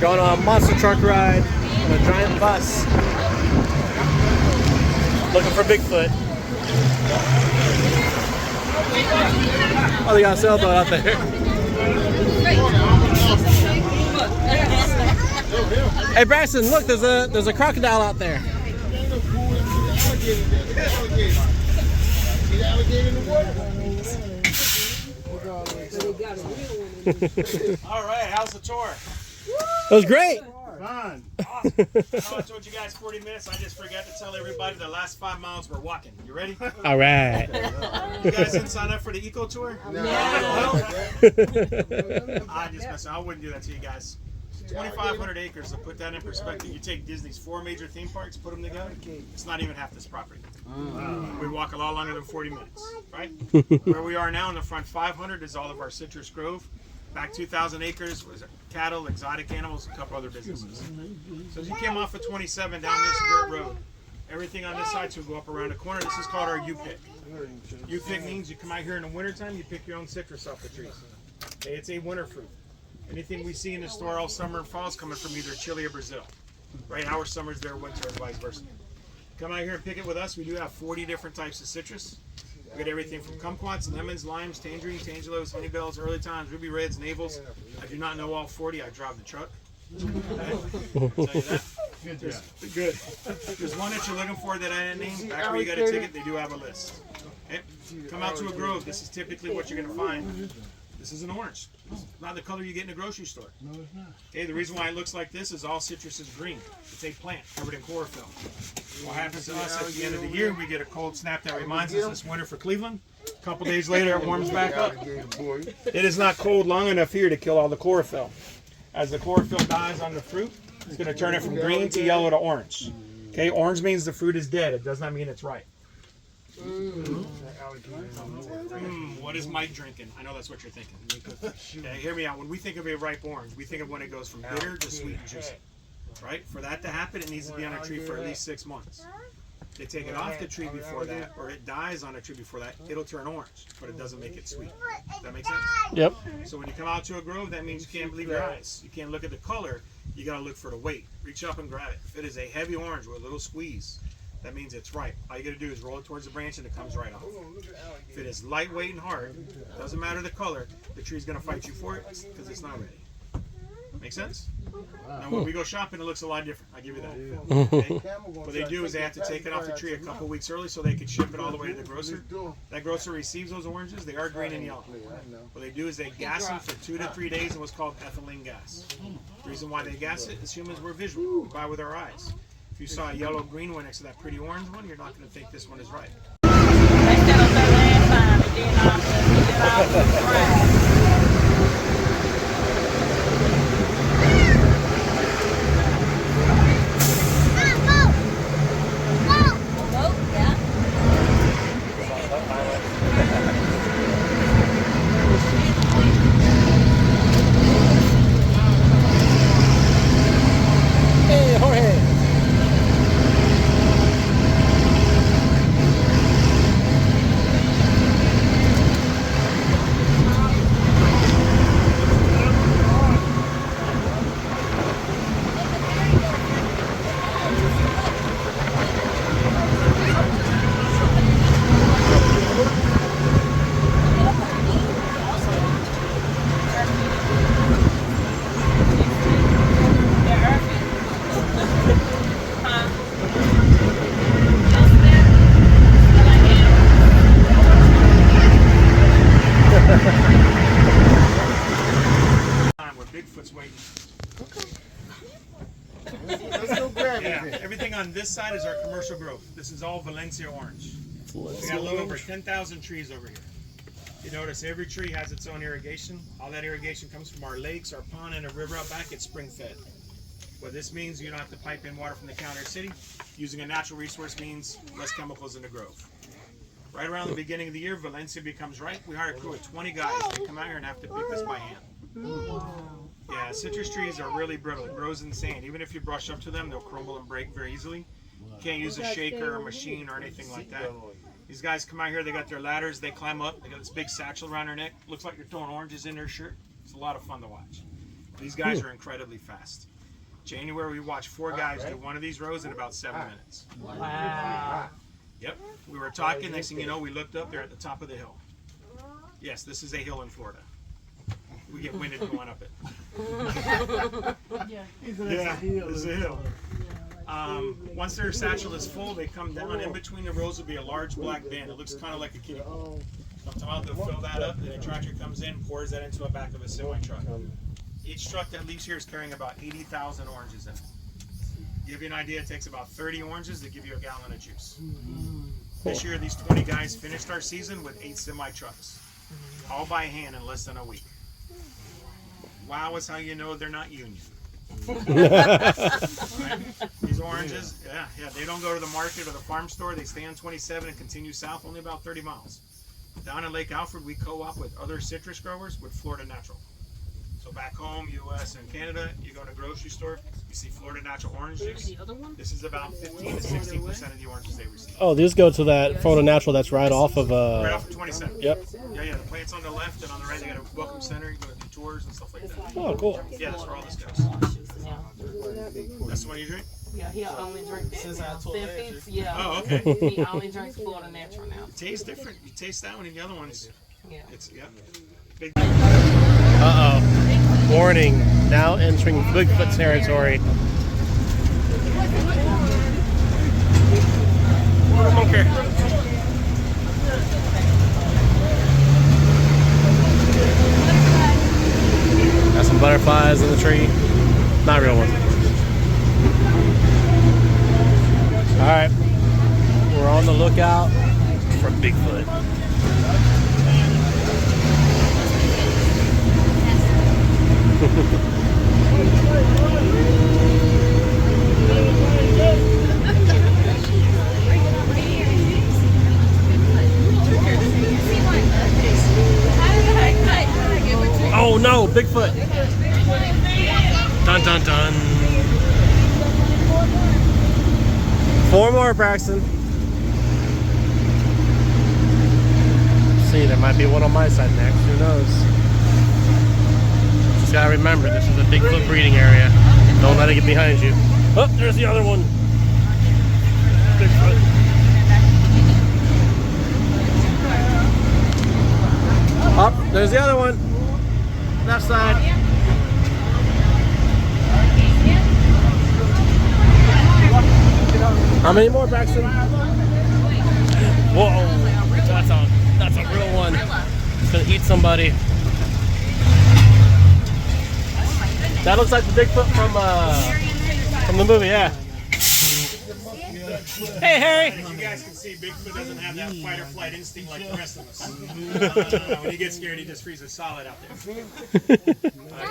Going on a monster truck ride on a giant bus. Looking for Bigfoot. Oh, they got a sailboat out there. Hey Braxton, look, there's a crocodile out there. All right, how's the tour? That was great. Fun. Awesome. I told you guys 40 minutes. I just forgot to tell everybody the last 5 miles we're walking. You ready? All right. You guys didn't sign up for the eco tour? No. I just messed up. I wouldn't do that to you guys. 2,500 acres. To put that in perspective, you take Disney's 4 major theme parks, put them together, it's not even half this property. We walk a lot longer than 40 minutes, right? Where we are now in the front 500 is all of our citrus grove. Back 2,000 acres was cattle, exotic animals, a couple other businesses. So as you came off of 27 down this dirt road, everything on this side will go up around the corner. This is called our U-pick. U-pick means you come out here in the wintertime, you pick your own citrus off the trees. Okay, it's a winter fruit. Anything we see in the store all summer and fall is coming from either Chile or Brazil. Right? Our summer's their winter and vice versa. Come out here and pick it with us. We do have 40 different types of citrus. We get everything from kumquats, lemons, limes, tangerines, tangelos, honeybells, early times, ruby reds, navels. I do not know all 40. I drive the truck. I'll tell you that. Good. There's one that you're looking for that I didn't name. Back where you got a ticket, they do have a list. Okay? Come out to a grove. This is typically what you're going to find. This is an orange. It's not the color you get in a grocery store. No, it's not. Okay, the reason why it looks like this is all citrus is green. It's a plant covered in chlorophyll. What happens to us at the end of the year, we get a cold snap that reminds us this winter for Cleveland. A couple days later, it warms back up. It is not cold long enough here to kill all the chlorophyll. As the chlorophyll dies on the fruit, it's going to turn it from green to yellow to orange. Okay, orange means the fruit is dead. It does not mean it's ripe. What is Mike drinking? I know that's what you're thinking. Okay, hear me out. When we think of a ripe orange, we think of when it goes from bitter to sweet and juicy. Right? For that to happen, it needs to be on a tree for at least 6 months. They take it off the tree before that, or it dies on a tree before that, it'll turn orange, but it doesn't make it sweet. Does that make sense? Yep. So when you come out to a grove, that means you can't believe your eyes. You can't look at the color. You got to look for the weight. Reach up and grab it. If it is a heavy orange with a little squeeze, that means it's ripe. All you got to do is roll it towards the branch and it comes right off. If it is lightweight and hard, doesn't matter the color, the tree's going to fight you for it because it's not ready. Make sense? Now when we go shopping, it looks a lot different. I give you that. Okay? What they do is they have to take it off the tree a couple weeks early so they can ship it all the way to the grocer. That grocer receives those oranges. They are green and yellow. What they do is they gas them for 2 to 3 days in what's called ethylene gas. The reason why they gas it is humans, we're visual. We buy with our eyes. If you saw a yellow-green one next to that pretty orange one, you're not going to think this one is right. Hey, Jorge. Where Bigfoot's waiting. Let's go grab Yeah, it. everything on this side is our commercial growth. This is all Valencia orange. We got a little over 10,000 trees over here. You notice every tree has its own irrigation. All that irrigation comes from our lakes, our pond, and a river out back. It's spring fed. What this means, you don't have to pipe in water from the county or city. Using a natural resource means less chemicals in the grove. Right around the beginning of the year, Valencia becomes ripe. We hire a crew of 20 guys to come out here and have to pick this by hand. Yeah, citrus trees are really brittle. It grows in sand. Even if you brush up to them, they'll crumble and break very easily. You can't use a shaker or machine or anything like that. These guys come out here, they got their ladders, they climb up, they got this big satchel around their neck. Looks like you're throwing oranges in their shirt. It's a lot of fun to watch. These guys are incredibly fast. January, we watched 4 guys do one of these rows in about 7 minutes. Wow. Yep. We were talking. Next thing you know, we looked up. They're at the top of the hill. Yes, this is a hill in Florida. We get winded going up it. Yeah, this is a hill. Once their satchel is full, they come down. In between the rows will be a large black bin. It looks kind of like a kiddie pool. Sometimes they'll fill that up, then a tractor comes in, pours that into the back of a semi-truck. Each truck that leaves here is carrying about 80,000 oranges in it. To give you an idea, it takes about 30 oranges to give you a gallon of juice. This year, these 20 guys finished our season with 8 semi-trucks, all by hand in less than a week. Wow is how you know they're not union. Right? These oranges, yeah, they don't go to the market or the farm store. They stay on 27 and continue south only about 30 miles. Down in Lake Alfred, we co-op with other citrus growers with Florida Natural. So back home, U.S. and Canada, you go to a grocery store, you see Florida Natural orange juice. This is about 15 to 16% of the oranges they receive. Oh, these go to that Florida Natural that's right off of Right off of 27. Yep. Yeah, the plant's on the left, and on the right they got a welcome center. You go to do tours and stuff like that. Oh, cool. Yeah, that's where all this goes. That's the one you drink? Yeah, he only drink that. Yeah. Oh, okay. He only drinks Florida Natural now. It tastes different. You taste that one and the other ones. Yeah. It's, yep. Big. Uh-oh. Warning. Now entering Bigfoot territory. Okay. Got some butterflies in the tree. Not real ones. Alright. We're on the lookout for Bigfoot. Oh no, Bigfoot! Dun dun dun. 4 more, Braxton. See, there might be one on my side next. Who knows? Just gotta remember, this is a Bigfoot breeding area. Don't let it get behind you. Oh, there's the other one. Bigfoot. Oh, there's the other one. Left side. How many more, Braxton? Whoa, that's a real one. It's gonna eat somebody. That looks like the Bigfoot from the movie, yeah. Hey, Harry. As you guys can see, Bigfoot doesn't have that fight or flight instinct like the rest of us. When he gets scared, he just freezes solid out there.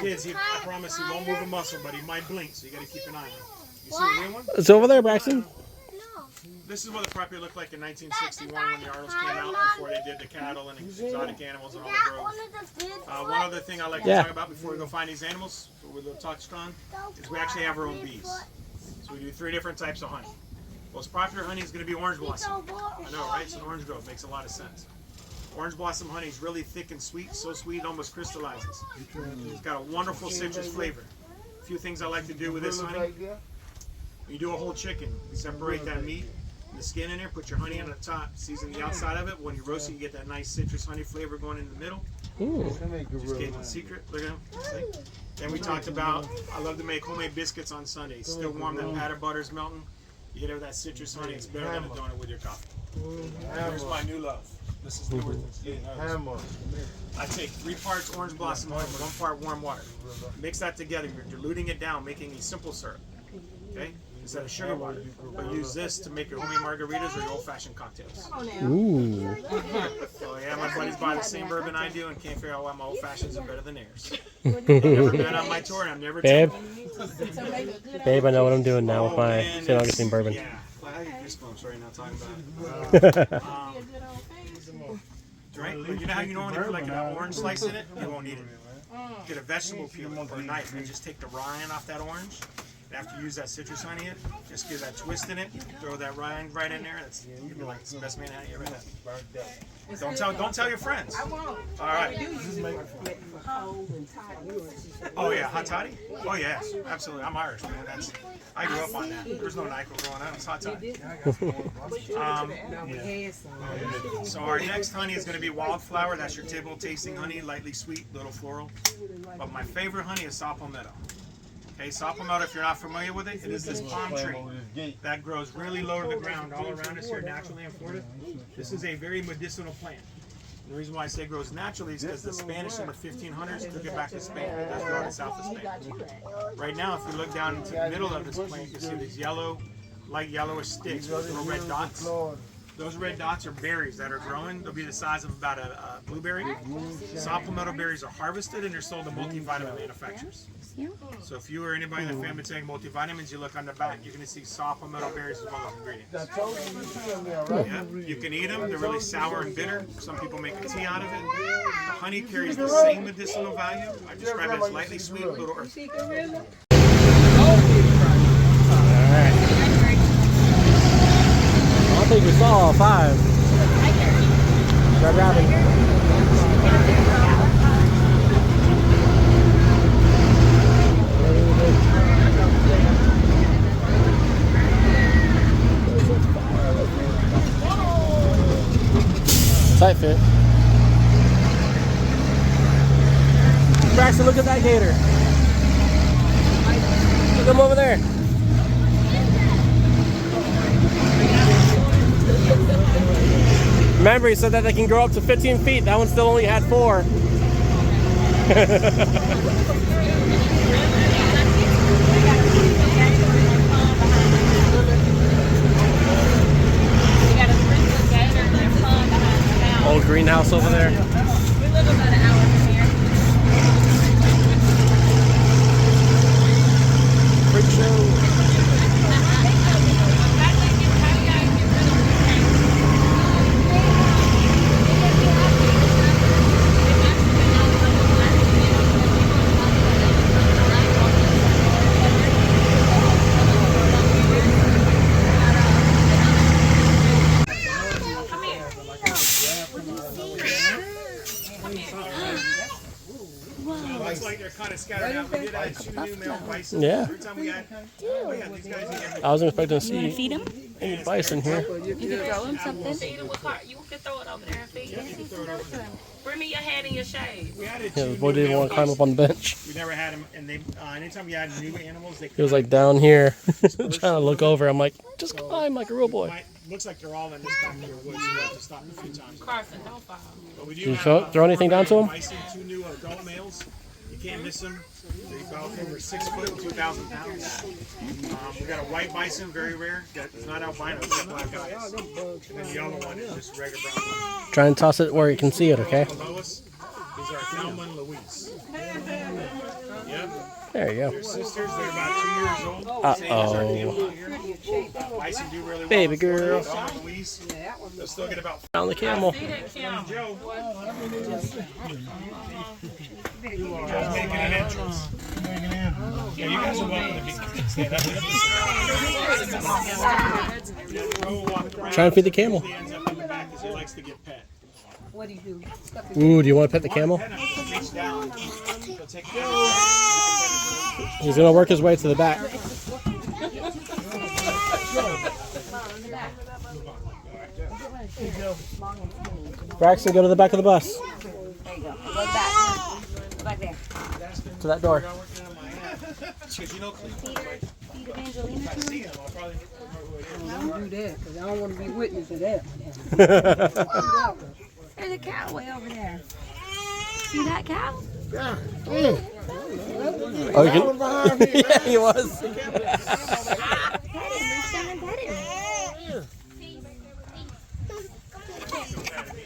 Kids, I promise he won't move a muscle, but he might blink, so you got to keep an eye on him. You see the real one? It's over there, Braxton. This is what the property looked like in 1961 when the articles came out, before they did the cattle and exotic animals and all the groves. One other thing I'd like to talk about before we go find these animals, what we touched on, is we actually have our own bees. So we do 3 different types of honey. Most popular honey is going to be orange blossom. I know, right? It's an orange grove. Makes a lot of sense. Orange blossom honey is really thick and sweet, so sweet it almost crystallizes. It's got a wonderful citrus flavor. A few things I like to do with this honey. When you do a whole chicken, you separate that meat, the skin in there, put your honey on the top, season the outside of it. When you roast it, you get that nice citrus honey flavor going in the middle. Just gave them a secret. Look at them. Then we talked about, I love to make homemade biscuits on Sundays. Still warm, that pat of butter's melting. You get it with that citrus honey, it's better than a donut with your coffee. Here's my new love. This is newer than I take 3 parts orange blossom honey, 1 part warm water. Mix that together. You're diluting it down, making a simple syrup. Okay? Instead of sugar water. But use this to make your homemade margaritas or your old-fashioned cocktails. Ooh. So yeah, my buddies buy the same bourbon I do and can't figure out why my old-fashions are better than theirs. They've never been on my tour and I've never Babe. told them. Babe, I know what I'm doing now with my St. Augustine bourbon. Yeah, well, I get goosebumps right now talking about it. Right? You know how you normally put like an orange slice in it? You won't need it. Get a vegetable peel or a knife and just take the rind off that orange. After you use that citrus honey, just give that twist in it. Throw that rind right in there. That's like it's the best man honey you ever had. Don't tell your friends. I won't. All right. Oh yeah, hot toddy. Oh yeah, absolutely. I'm Irish, man. I grew up on that. There's no NyQuil growing up. It's hot toddy. So our next honey is going to be wildflower. That's your typical tasting honey, lightly sweet, little floral. But my favorite honey is saw palmetto. Okay, saw palmetto, if you're not familiar with it, it is this palm tree that grows really low to the ground all around us here naturally in Florida. This is a very medicinal plant. The reason why I say it grows naturally is because the Spanish in the 1500s took it back to Spain. It does grow in south of Spain. Right now, if you look down into the middle of this plant, you see these yellow, light yellowish sticks with little red dots. Those red dots are berries that are growing. They'll be the size of about a blueberry. Saw palmetto berries are harvested and they're sold to multivitamin manufacturers. So if you or anybody in the family taking multivitamins, you look on the back, you're going to see saw palmetto berries as one of the ingredients. Yeah, you can eat them. They're really sour and bitter. Some people make a tea out of it. The honey carries the same medicinal value. I describe it as lightly sweet, a little earthy. I think we saw all 5. Red Robin. Tight fit. Braxton, look at that gator. Look at him over there. Remember, he said that they can grow up to 15 feet. That one still only had 4. Old greenhouse over there. We live about an hour from here. Freak show. Looks like they're kind of scattered out. We did add 2 new male bison. Yeah. Every time we add, these guys I wasn't expecting to see Feed him? any bison here. You can throw him something. Feed him with heart. You can throw it over there and feed him. Bring me your hat and your shade. we added Yeah, 2 the boy new didn't male want to climb up on the bench. We never had them, and they anytime we add new animals, they He was like down here, trying to look over. I'm like, just climb like a real boy. looks like they're all in this back of the woods. We have to stop a few times. Carson, don't fall. But we do Did you have, throw anything down to 'em? Bison, 2 new adult males. You can't miss them. They about over 6 foot, 2,000 pounds. We got a white bison, very rare. It's not albino, it's got black eyes. And then the other one is just regular brown one. Try and toss it where you can see it, okay? Lois, these are Thelma and Louise. Yep. There you go. Their sisters, they're about 2 years old. Same as our camel here. Bison do really well. Baby girl. Thelma and Louise, they'll still get about Found the camel. See that camel? Joe. Joe's making an entrance. Yeah, you guys are welcome to stand up. Try and feed the camel. He ends up in the back because he likes to get pet. What do you do? Ooh, do you want to pet the camel? Reach down. He'll take it. He's gonna work his way to the back. Braxton, go to the back of the bus. There you go. Go back. Go back there. To that door. Because you know, Feed Evangelyna I to see him. him. I'll probably Don't do that, because I don't want to be witness to that. There's a cow way over there. See that cow? Oh, you can. Yeah, he was. Pet him. Reach down and pet him.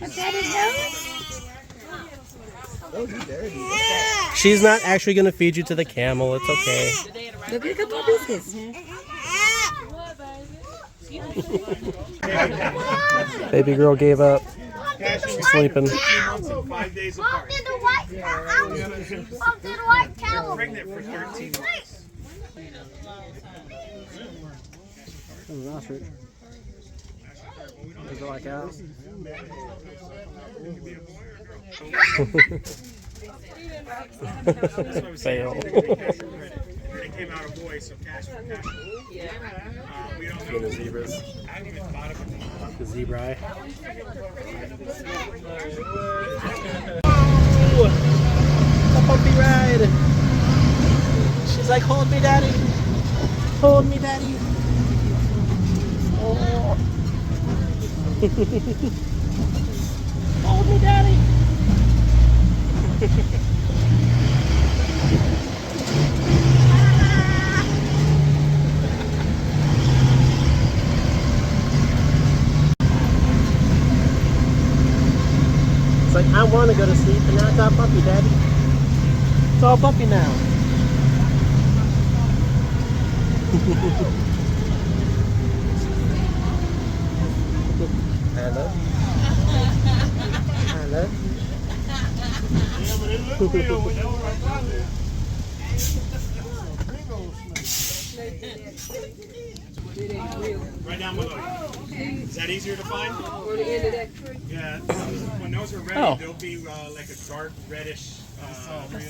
Pet his nose? She's not actually gonna feed you to the camel. It's okay. Look at a couple of biscuits. Baby girl gave up. She's sleeping. 5 days apart. Mom did the white cow. Pregnant for 13 months. There's an ostrich. Does it like cows? Fail. It came out a boy, so cash for cash. We don't know. The zebras. I haven't even thought of it. The zebra. A bumpy ride. She's like, hold me, daddy. Hold me, daddy. Oh. Hold me, daddy. It's like, I want to go to sleep, and now it's all bumpy, daddy. It's all bumpy now. Hello. Hello. Yeah, but it looked real when you were right down there. Right down below you. Is that easier to find? Or the end of that tree. Yeah. When those are ready, Oh. they'll be like a dark reddish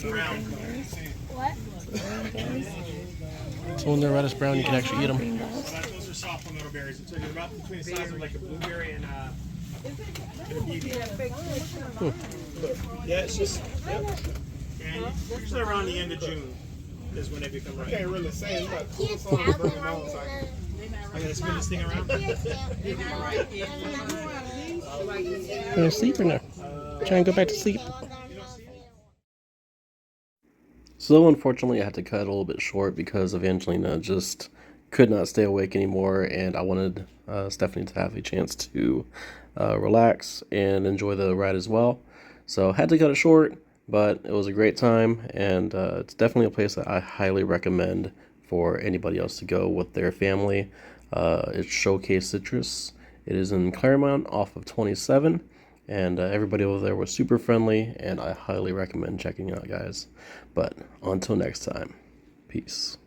brown color. What? So when they're reddish brown, you can actually eat them. Those are soft little berries. So you're about between the size of like a blueberry and a kiwi. Yeah, it's just. Yep. And usually around the end of June is when they become ripe. Can't really say. You got to Can't pull tell some them on so I gotta spin this thing around. You're asleep or no? Try and go back to sleep. So unfortunately I had to cut it a little bit short because Evangelina just could not stay awake anymore, and I wanted Stephanie to have a chance to relax and enjoy the ride as well. So had to cut it short, but it was a great time, and it's definitely a place that I highly recommend for anybody else to go with their family. It's Showcase Citrus. It is in Clermont off of 27, and everybody over there was super friendly, and I highly recommend checking it out, guys. But until next time, peace.